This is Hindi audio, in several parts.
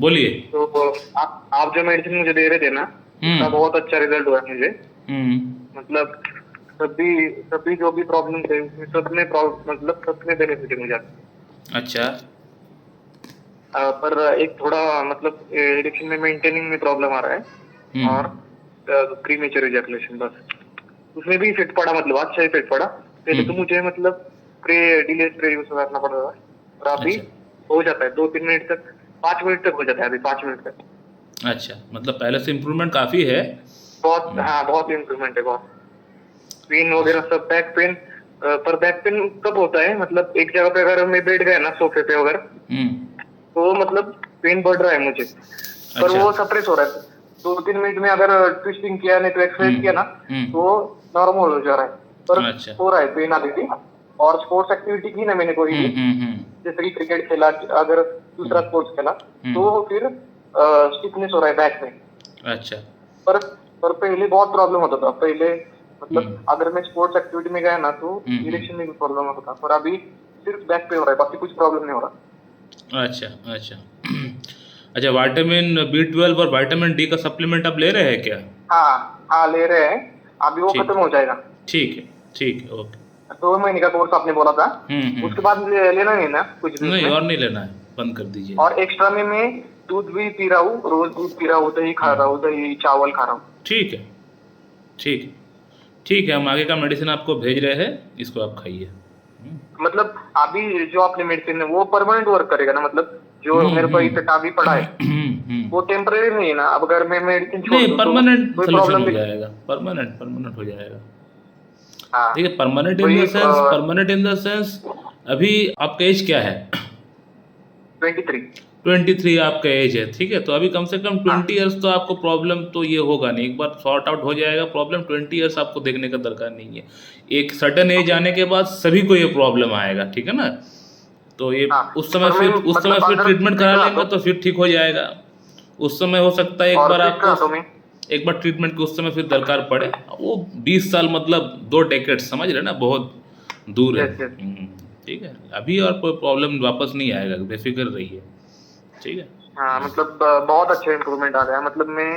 बोलिए। तो आप जो मेडिसिन मुझे दे रहे थे ना, उसका हम्म। बहुत अच्छा रिजल्ट हुआ है मुझे। हम्म। मतलब सभी सभी जो भी प्रॉब्लम थे उसमें मतलब सब में बेनिफिट है मुझे। अच्छा। पर एक थोड़ा मतलब एडिक्शन में मेंटेनिंग में प्रॉब्लम आ रहा है, और हम्म। प्रीमेच्योर इजैकुलेशन, बस उसमें भी इफेक्ट पड़ा, मतलब अच्छा इफेक्ट पड़ा। पहले तो हम्म। मुझे मतलब डिले स्प्रे यूज करना पड़ रहा था, और अभी अच्छा। हो जाता है 2-3 मिनट तक, 5 मिनट तक हो जाता है, अभी 5 मिनट तक। अच्छा, मतलब पहले से इम्प्रूवमेंट काफ़ी है। बहुत, हाँ बहुत इम्प्रूवमेंट है, बहुत। पेन वगैरह अच्छा। सब, बैक पेन। पर बैक पेन कब होता है, मतलब एक जगह पे अगर मैं बैठ गया ना सोफे पे वगैरह, हम्म। तो मतलब पेन बढ़ रहा है मुझे, पर अच्छा। वो सप्रेस हो रहा है। 2-3 मिनट में अगर ट्विस्टिंग किया, नहीं तो एक्सरसाइज किया ना, तो हम्म। नॉर्मल हो जा रहा है। पर अच्छा। हो रहा है पेन अभी भी। और स्पोर्ट्स एक्टिविटी की ना मैंने कोई भी, हम्म। जैसे कि क्रिकेट खेला, अगर दूसरा हम्म। स्पोर्ट्स खेला, हम्म। तो फिर स्टिफनेस हो रहा है बैक में। अच्छा। पर पर पहले बहुत प्रॉब्लम होता था पहले, हम्म। मतलब अगर मैं स्पोर्ट्स एक्टिविटी में गया ना, तो इरेक्शन में भी प्रॉब्लम होता था, पर अभी सिर्फ बैक पे हो रहा है, बाकी कुछ प्रॉब्लम नहीं हो रहा। अच्छा। अच्छा। अच्छा, विटामिन B12 और विटामिन डी का सप्लीमेंट आप ले रहे हैं क्या? हाँ, हाँ ले रहे हैं, अभी वो ठीक। खत्म हो जाएगा। ठीक है। ठीक है, ओके। 2 महीने का कोर्स आपने बोला था, उसके बाद हम्म। लेना नहीं ना कुछ भी नहीं, उसमें। और नहीं लेना है, बंद कर दीजिए। और एक्स्ट्रा में मैं दूध भी पी रहा हूँ, रोज दूध पी रहा हूँ, दही खा रहा हम्म। हूँ, दही चावल खा रहा हूँ। ठीक है। ठीक है। ठीक है, हम आगे का मेडिसिन आपको भेज रहे हैं, इसको आप खाइए। मतलब अभी जो आपने मेडिसिन है वो परमानेंट वर्क करेगा ना, मतलब जो मेरे को इफेक्ट अभी पड़ा है वो टेम्परेरी नहीं है ना, अब अगर मैं मेडिसिन छोड़ नहीं, दूँ तो परमानेंट कोई सोल्यूशन प्रॉब्लम हो भी। जाएगा, परमानेंट परमानेंट हो जाएगा। हाँ, देखिए, परमानेंट इन द वही sense, permanent in the sense, अभी आपका एज क्या है? 23। 23 आपका एज है, ठीक है, तो अभी कम से कम हाँ, 20 ईयर्स तो आपको प्रॉब्लम तो ये होगा नहीं, एक बार सॉर्ट आउट हो जाएगा प्रॉब्लम, 20 ईयर्स आपको देखने का दरकार नहीं है। एक सर्टन एज ओके। आने के बाद सभी को ये प्रॉब्लम आएगा, ठीक है ना? तो ये हाँ, उस समय पर मैं फिर उस समय मतलब फिर अगर ट्रीटमेंट फिट करा रहा लेंगे तो, तो फिर ठीक हो जाएगा। उस समय हो सकता है एक और बार फिट आपको, रहा तो मैं। एक बार ट्रीटमेंट की उस समय फिर दरकार पड़े। वो 20 साल मतलब 2 डेकेड, समझ रहे ना, बहुत दूर है। Yes, yes. ठीक है, अभी और कोई प्रॉब्लम वापस नहीं आएगा, बेफिक्र रहिए। ठीक है। हाँ, मतलब बहुत अच्छा इम्प्रूवमेंट आ गया, मतलब मैं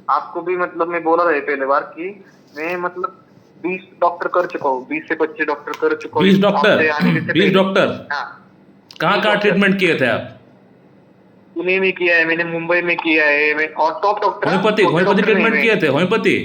आपको भी, मतलब मैं बोला था पहले बार कि मैं मतलब 20 डॉक्टर कर चुका हूँ, 20 से 25 डॉक्टर कर चुका हूँ 20 इस डॉक्टर आपसे आने से 20 पहले। डॉक्टर हाँ, कहाँ बीस कहाँ डॉक्टर ट्रीटमेंट किए थे आप? पुणे में किया है मैंने, मुंबई में किया है मैं, और टॉप डॉक्टर, हाँ, होम्योपैथी छोटे होम्योपैथी डॉक्टर नहीं ट्रीटमेंट मैं। किए थे, होम्योपैथी?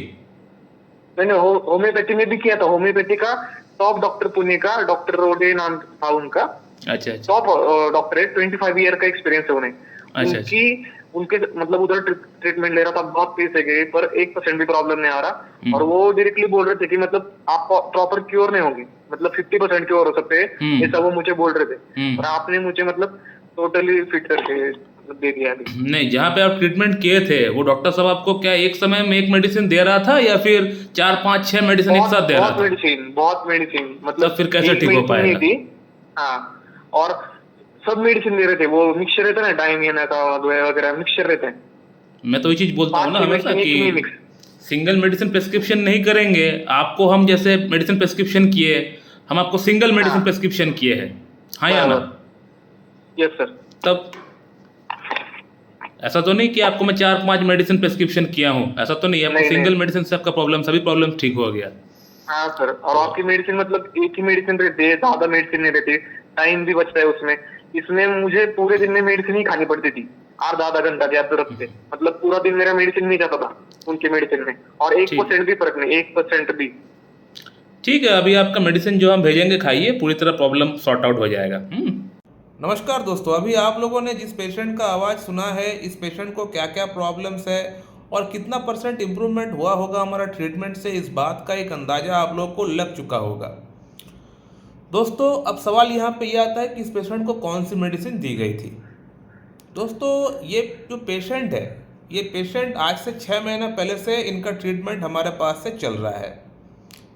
मैंने होम्योपैथी में भी किया था, होम्योपैथी का टॉप डॉक्टर पुणे का डॉक्टर रोडे नाम था उनका। अच्छा। अच्छा। टॉप डॉक्टर है, 25 ईयर का एक्सपीरियंस है उन्हें। अच्छा। अच्छा। उनकी उनके मतलब उधर ट्रीटमेंट ले रहा था, बहुत पैसे गए, पर 1% भी प्रॉब्लम नहीं आ रहा। और हम्म। वो डायरेक्टली बोल रहे थे कि मतलब आप प्रॉपर क्योर नहीं होंगे, मतलब 50% क्योर हो सकते हैं, ऐसा वो मुझे बोल रहे थे। और हम्म। आपने मुझे मतलब टोटली फिट करके मतलब दे दिया अभी। नहीं, जहाँ पे आप ट्रीटमेंट किए थे वो डॉक्टर साहब आपको क्या एक समय में एक मेडिसिन दे रहा था, या फिर 4 5 6 मेडिसिन एक बहुत साथ दे रहा बहुत था? मेडिसिन, बहुत मेडिसिन, तब मतलब फिर कैसे एक ठीक हो मेडिसिन नहीं पाएगा? थी। हाँ, और सब मेडिसिन दे रहे थे, वो मिक्सचर रहता है ना, डायमियना का वगैरह मिक्सचर रहते हैं, मैं तो ये चीज़ बोलता हूँ पांच ना छह हमेशा मेडिसिन कि एक ही में मिक्स। सिंगल मेडिसिन प्रेस्क्रिप्शन नहीं करेंगे आपको, हम जैसे मेडिसिन प्रेस्क्रिप्शन किए, हम आपको सिंगल मेडिसिन हाँ, प्रेस्क्रिप्शन किए हैं, हाँ या ना? बराबर। Yes sir. तब ऐसा तो नहीं कि आपको मैं 4 5 मेडिसिन प्रेस्क्रिप्शन किया हूँ, ऐसा तो नहीं, आपको नहीं, नहीं। सिंगल मेडिसिन से आपका प्रॉब्लम, सभी प्रॉब्लम ठीक हो गया। हाँ सर, और तो आपकी मेडिसिन मतलब एक ही मेडिसिन रहती है, ज्यादा मेडिसिन नहीं रहती, टाइम भी बचता है उसमें। इसमें मुझे पूरे दिन में मेडिसिन ही खानी पड़ती थी, आधा आधा घंटा गैप रखते, मतलब पूरा दिन मेरा मेडिसिन नहीं जाता था उनके मेडिसिन में, और एक ठीक परसेंट भी फर्क नहीं, 1% भी। ठीक है, अभी आपका मेडिसिन जो हम भेजेंगे खाइए, पूरी तरह प्रॉब्लम सॉर्ट आउट हो जाएगा। नमस्कार दोस्तों, अभी आप लोगों ने जिस पेशेंट का आवाज़ सुना है, इस पेशेंट को क्या क्या प्रॉब्लम्स है और कितना % इम्प्रूवमेंट हुआ होगा हमारा ट्रीटमेंट से, इस बात का एक अंदाज़ा आप लोगों को लग चुका होगा। दोस्तों, अब सवाल यहाँ पे ये आता है कि इस पेशेंट को कौन सी मेडिसिन दी गई थी। दोस्तों, ये जो पेशेंट है, ये पेशेंट आज से 6 महीना पहले से इनका ट्रीटमेंट हमारे पास से चल रहा है।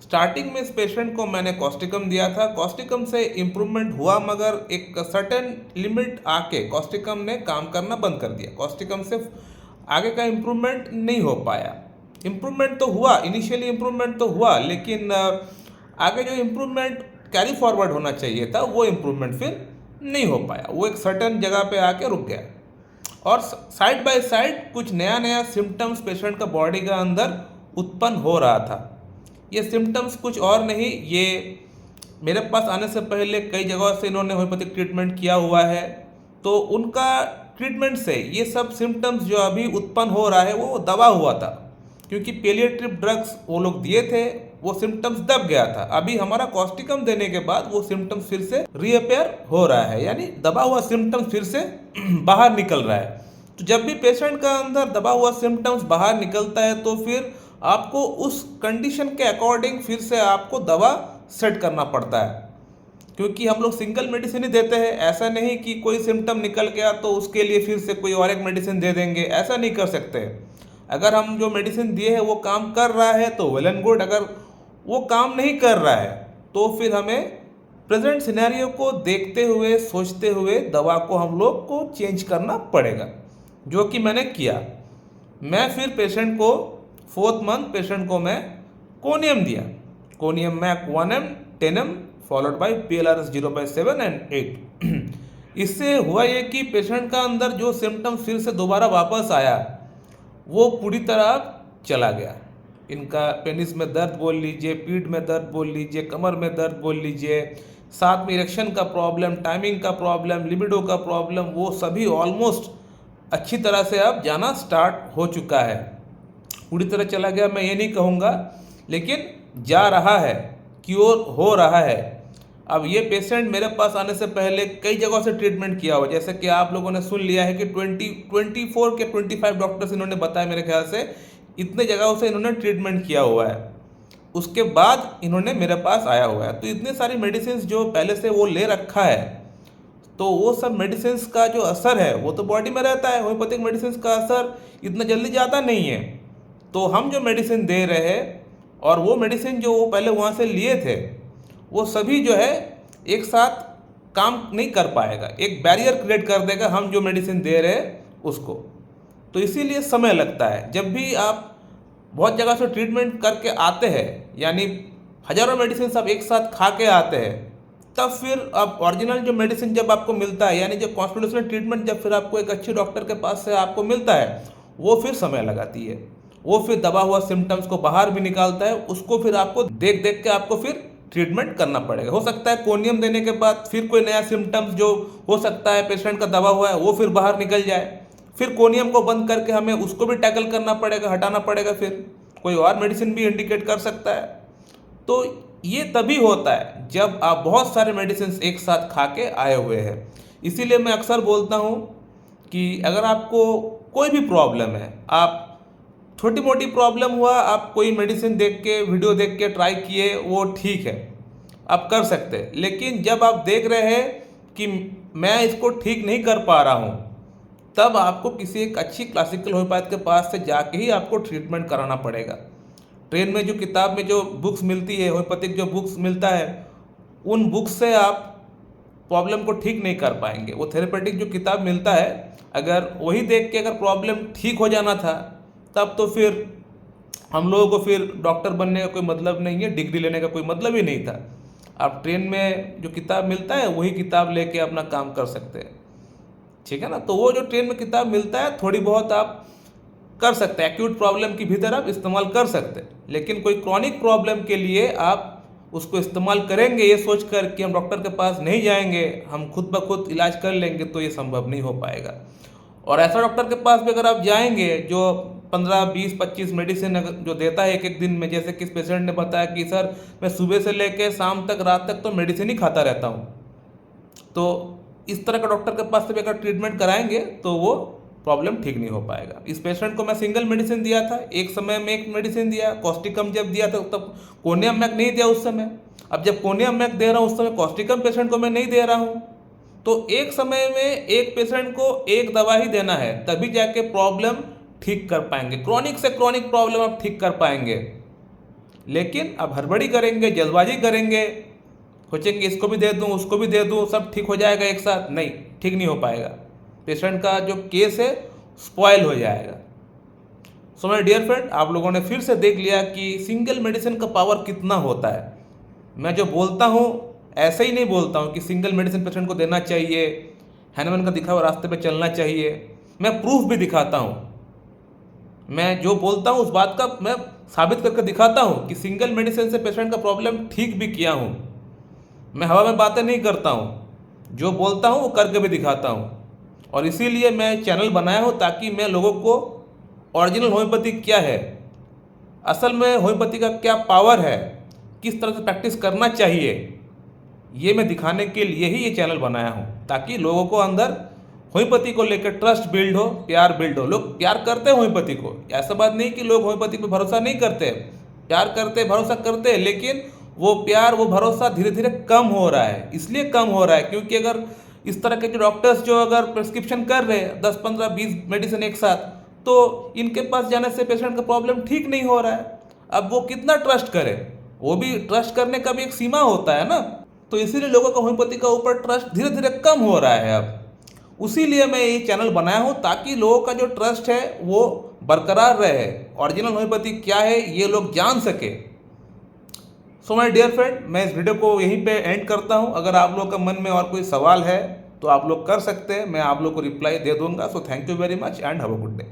स्टार्टिंग में इस पेशेंट को मैंने कॉस्टिकम दिया था, कॉस्टिकम से इम्प्रूवमेंट हुआ, मगर एक सर्टेन लिमिट आके कॉस्टिकम ने काम करना बंद कर दिया, कॉस्टिकम से आगे का इम्प्रूवमेंट नहीं हो पाया। इम्प्रूवमेंट तो हुआ, इनिशियली इम्प्रूवमेंट तो हुआ, लेकिन आगे जो इम्प्रूवमेंट कैरी फॉरवर्ड होना चाहिए था वो इम्प्रूवमेंट फिर नहीं हो पाया, वो एक सर्टेन जगह पे आके रुक गया। और साइड बाय साइड कुछ नया नया सिम्टम्स पेशेंट का बॉडी का अंदर उत्पन्न हो रहा था। ये सिम्टम्स कुछ और नहीं, ये मेरे पास आने से पहले कई जगहों से इन्होंने होम्योपैथिक ट्रीटमेंट किया हुआ है, तो उनका ट्रीटमेंट से ये सब सिम्टम्स जो अभी उत्पन्न हो रहा है वो दबा हुआ था, क्योंकि पेलिएटिव ड्रग्स वो लोग दिए थे, वो सिम्टम्स दब गया था। अभी हमारा कॉस्टिकम देने के बाद वो सिम्टम्स फिर से रीअपेयर हो रहा है, यानी दबा हुआ सिम्टम्स फिर से बाहर निकल रहा है। तो जब भी पेशेंट का अंदर दबा हुआ सिम्टम्स बाहर निकलता है तो फिर आपको उस कंडीशन के अकॉर्डिंग फिर से आपको दवा सेट करना पड़ता है, क्योंकि हम लोग सिंगल मेडिसिन ही देते हैं। ऐसा नहीं कि कोई सिम्टम निकल गया तो उसके लिए फिर से कोई और एक मेडिसिन दे देंगे, ऐसा नहीं कर सकते। अगर हम जो मेडिसिन दिए हैं वो काम कर रहा है तो वेल एंड गुड, अगर वो काम नहीं कर रहा है तो फिर हमें प्रेजेंट सिनेरियो को देखते हुए सोचते हुए दवा को हम लोग को चेंज करना पड़ेगा, जो कि मैंने किया। मैं फिर पेशेंट को 4th मंथ पेशेंट को मैं कोनियम दिया, conium mac 1M 10M followed by PLRS 0/7 and 8। इससे हुआ ये कि पेशेंट का अंदर जो सिम्टम फिर से दोबारा वापस आया वो पूरी तरह चला गया। इनका पेनिस में दर्द बोल लीजिए, पीठ में दर्द बोल लीजिए, कमर में दर्द बोल लीजिए, साथ में इरेक्शन का प्रॉब्लम, टाइमिंग का प्रॉब्लम, लिबिडो का प्रॉब्लम, वो सभी ऑलमोस्ट अच्छी तरह से अब जाना स्टार्ट हो चुका है। पूरी तरह चला गया मैं ये नहीं कहूँगा, लेकिन जा रहा है, क्योर हो रहा है। अब ये पेशेंट मेरे पास आने से पहले कई जगहों से ट्रीटमेंट किया हुआ, जैसे कि आप लोगों ने सुन लिया है कि 24 के 25 डॉक्टर्स इन्होंने बताया, मेरे ख्याल से इतने जगहों से इन्होंने ट्रीटमेंट किया हुआ है, उसके बाद इन्होंने मेरे पास आया हुआ है। तो इतने सारी मेडिसिन जो पहले से वो ले रखा है, तो वो सब मेडिसिन का जो असर है वो तो बॉडी में रहता है। होम्योपैथिक मेडिसिन का असर इतना जल्दी जाता नहीं है। तो हम जो मेडिसिन दे रहे हैं और वो मेडिसिन जो वो पहले वहाँ से लिए थे, वो सभी जो है एक साथ काम नहीं कर पाएगा, एक बैरियर क्रिएट कर देगा हम जो मेडिसिन दे रहे हैं उसको। तो इसीलिए समय लगता है। जब भी आप बहुत जगह से ट्रीटमेंट करके आते हैं, यानी हज़ारों मेडिसिन आप एक साथ खा के आते हैं, तब फिर अब ओरिजिनल जो मेडिसिन जब आपको मिलता है, यानी जो कॉन्स्टिट्यूशनल ट्रीटमेंट जब फिर आपको एक अच्छे डॉक्टर के पास से आपको मिलता है, वो फिर समय लगाती है। वो फिर दबा हुआ सिम्टम्स को बाहर भी निकालता है, उसको फिर आपको देख देख के आपको फिर ट्रीटमेंट करना पड़ेगा। हो सकता है कोनियम देने के बाद फिर कोई नया सिम्टम्स जो हो सकता है पेशेंट का दबा हुआ है वो फिर बाहर निकल जाए, फिर कोनियम को बंद करके हमें उसको भी टैकल करना पड़ेगा, हटाना पड़ेगा, फिर कोई और मेडिसिन भी इंडिकेट कर सकता है। तो ये तभी होता है जब आप बहुत सारे मेडिसिन एक साथ खा के आए हुए हैं। इसीलिए मैं अक्सर बोलता हूँ कि अगर आपको कोई भी प्रॉब्लम है, आप छोटी मोटी प्रॉब्लम हुआ, आप कोई मेडिसिन देख के, वीडियो देख के ट्राई किए, वो ठीक है, आप कर सकते हैं। लेकिन जब आप देख रहे हैं कि मैं इसको ठीक नहीं कर पा रहा हूँ, तब आपको किसी एक अच्छी क्लासिकल होम्योपैथ के पास से जाके ही आपको ट्रीटमेंट कराना पड़ेगा। ट्रेन में जो किताब में जो बुक्स मिलती है, होम्योपैथिक जो बुक्स मिलता है, उन बुक्स से आप प्रॉब्लम को ठीक नहीं कर पाएंगे। वो थेरेपेटिक जो किताब मिलता है, अगर वही देख के अगर प्रॉब्लम ठीक हो जाना था, तब तो फिर हम लोगों को फिर डॉक्टर बनने का कोई मतलब नहीं है, डिग्री लेने का कोई मतलब ही नहीं था। आप ट्रेन में जो किताब मिलता है वही किताब लेके अपना काम कर सकते हैं, ठीक है ना। तो वो जो ट्रेन में किताब मिलता है थोड़ी बहुत आप कर सकते हैं, एक्यूट प्रॉब्लम की भीतर आप इस्तेमाल कर सकते हैं, लेकिन कोई क्रॉनिक प्रॉब्लम के लिए आप उसको इस्तेमाल करेंगे ये सोच कर कि हम डॉक्टर के पास नहीं जाएंगे, हम खुद ब खुद इलाज कर लेंगे, तो ये संभव नहीं हो पाएगा। और ऐसा डॉक्टर के पास भी अगर आप जाएंगे जो 15, 20, 25 मेडिसिन जो देता है एक एक दिन में, जैसे कि इस पेशेंट ने बताया कि सर मैं सुबह से लेकर शाम तक, रात तक तो मेडिसिन ही खाता रहता हूँ, तो इस तरह का डॉक्टर के पास से भी अगर ट्रीटमेंट कराएंगे तो वो प्रॉब्लम ठीक नहीं हो पाएगा। इस पेशेंट को मैं सिंगल मेडिसिन दिया था, एक समय में एक मेडिसिन दिया, कॉस्टिकम जब दिया था तब कोनियम मैक नहीं दिया उस समय। अब जब कोनियम मैक दे रहा हूँ उस समय कॉस्टिकम पेशेंट को मैं नहीं दे रहा हूँ। तो एक समय में एक पेशेंट को एक दवा ही देना है, तभी जाके प्रॉब्लम ठीक कर पाएंगे, क्रॉनिक से क्रॉनिक प्रॉब्लम आप ठीक कर पाएंगे। लेकिन अब हड़बड़ी करेंगे, जल्दबाजी करेंगे, सोचेंगे इसको भी दे दूँ उसको भी दे दूँ, सब ठीक हो जाएगा एक साथ, नहीं, ठीक नहीं हो पाएगा। पेशेंट का जो केस है स्पॉइल हो जाएगा। सो माय डियर फ्रेंड, आप लोगों ने फिर से देख लिया कि सिंगल मेडिसिन का पावर कितना होता है। मैं जो बोलता हूँ ऐसे ही नहीं बोलता हूँ कि सिंगल मेडिसिन पेशेंट को देना चाहिए, हैनमैन का दिखा हुआ रास्ते पे चलना चाहिए। मैं प्रूफ भी दिखाता हूँ। मैं जो बोलता हूँ उस बात का मैं साबित करके दिखाता हूँ कि सिंगल मेडिसिन से पेशेंट का प्रॉब्लम ठीक भी किया हूँ। मैं हवा में बातें नहीं करता हूँ, जो बोलता हूँ वो करके भी दिखाता हूँ। और इसीलिए मैं चैनल बनाया हूँ ताकि मैं लोगों को ओरिजिनल होम्योपैथी क्या है, असल में होम्योपैथी का क्या पावर है, किस तरह से प्रैक्टिस करना चाहिए, ये मैं दिखाने के लिए ही ये चैनल बनाया हूँ, ताकि लोगों को अंदर होम्योपैथी को लेकर ट्रस्ट बिल्ड हो, प्यार बिल्ड हो। लोग प्यार करते हैं होम्योपैथी को, ऐसा बात नहीं कि लोग होम्योपैथी पे भरोसा नहीं करते, प्यार करते, भरोसा करते हैं, लेकिन वो प्यार, वो भरोसा धीरे धीरे कम हो रहा है। इसलिए कम हो रहा है क्योंकि अगर इस तरह के जो डॉक्टर्स जो अगर प्रिस्क्रिप्शन कर रहे हैं 10, 15, 20 मेडिसिन एक साथ, तो इनके पास जाने से पेशेंट का प्रॉब्लम ठीक नहीं हो रहा है। अब वो कितना ट्रस्ट करे, वो भी ट्रस्ट करने का भी एक सीमा होता है ना। तो इसीलिए लोगों का होम्योपैथी का ऊपर ट्रस्ट धीरे धीरे कम हो रहा है अब। उसीलिए मैं ये चैनल बनाया हूँ ताकि लोगों का जो ट्रस्ट है वो बरकरार रहे, ओरिजिनल होम्योपैथी क्या है ये लोग जान सके। सो माय डियर फ्रेंड, मैं इस वीडियो को यहीं पे एंड करता हूँ। अगर आप लोग का मन में और कोई सवाल है तो आप लोग कर सकते हैं, मैं आप लोग को रिप्लाई दे दूंगा। So thank you very much and have a good day.